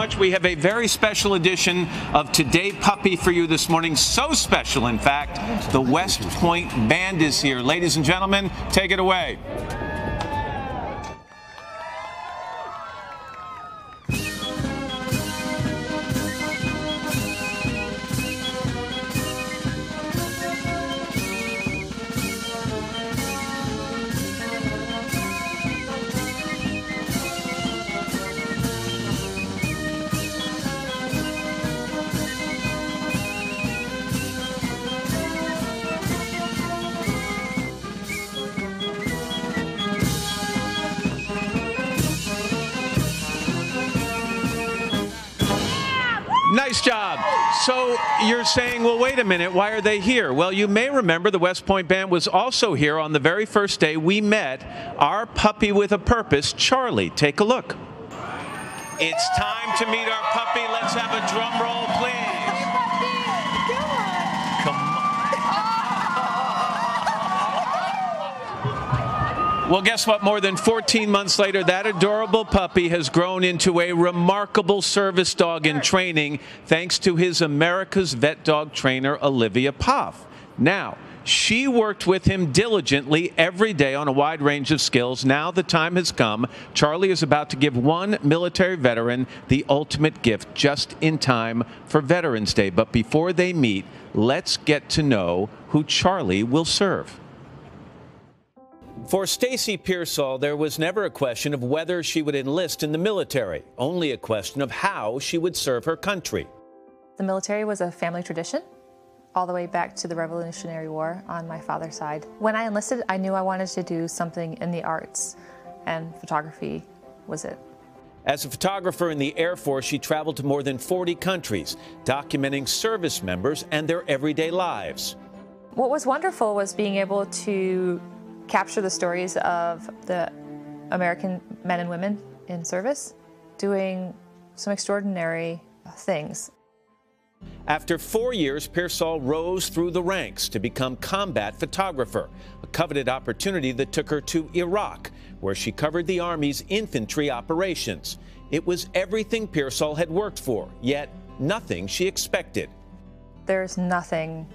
much. We have a very special edition of Today Puppy for you this morning. So special, in fact, the West Point Band is here. Ladies and gentlemen, take it away. Nice job. So you're saying, well, wait a minute, why are they here? Well, you may remember the West Point Band was also here on the very first day we met our puppy with a purpose, Charlie. Take a look. It's time to meet our puppy. Let's have a drum roll, please. Come on. Well, guess what? More than 14 months later, that adorable puppy has grown into a remarkable service dog in training, thanks to his America's Vet Dog trainer, Olivia Poff. Now, she worked with him diligently every day on a wide range of skills. Now the time has come. Charlie is about to give one military veteran the ultimate gift just in time for Veterans Day. But before they meet, let's get to know who Charlie will serve. For Stacy Pearsall, there was never a question of whether she would enlist in the military, only a question of how she would serve her country. The military was a family tradition all the way back to the Revolutionary War on my father's side. When I enlisted, I knew I wanted to do something in the arts, and photography was it. As a photographer in the Air Force, she traveled to more than 40 countries, documenting service members and their everyday lives. What was wonderful was being able to capture the stories of the American men and women in service doing some extraordinary things. After 4 years, Pearsall rose through the ranks to become combat photographer, a coveted opportunity that took her to Iraq, where she covered the Army's infantry operations. It was everything Pearsall had worked for, yet nothing she expected. There's nothing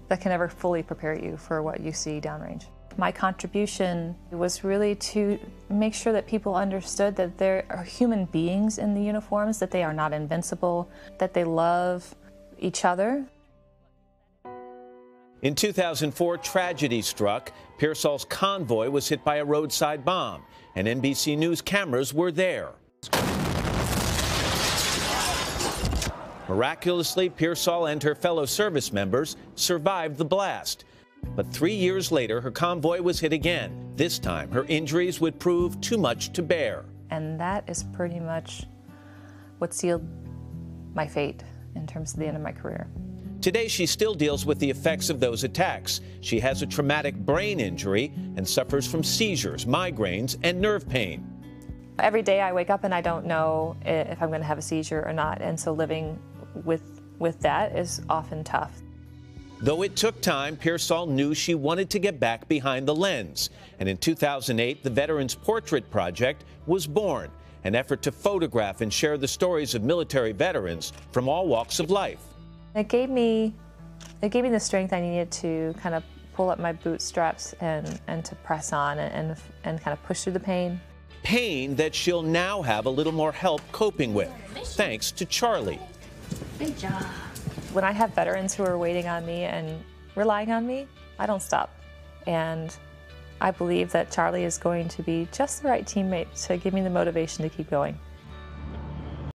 that can ever fully prepare you for what you see downrange. My contribution was really to make sure that people understood that there are human beings in the uniforms, that they are not invincible, that they love each other. In 2004, tragedy struck. Pearsall's convoy was hit by a roadside bomb, and NBC News cameras were there. Miraculously, Pearsall and her fellow service members survived the blast. But 3 years later, her convoy was hit again. This time, her injuries would prove too much to bear. And that is pretty much what sealed my fate in terms of the end of my career. Today, she still deals with the effects of those attacks. She has a traumatic brain injury and suffers from seizures, migraines, and nerve pain. Every day I wake up and I don't know if I'm going to have a seizure or not, and so living with that is often tough. Though it took time, Pearsall knew she wanted to get back behind the lens. And in 2008, the Veterans Portrait Project was born, an effort to photograph and share the stories of military veterans from all walks of life. It gave me the strength I needed to kind of pull up my bootstraps and to press on and kind of push through the pain. Pain that she'll now have a little more help coping with, thanks to Charlie. Good job. When I have veterans who are waiting on me and relying on me, I don't stop. And I believe that Charlie is going to be just the right teammate to give me the motivation to keep going.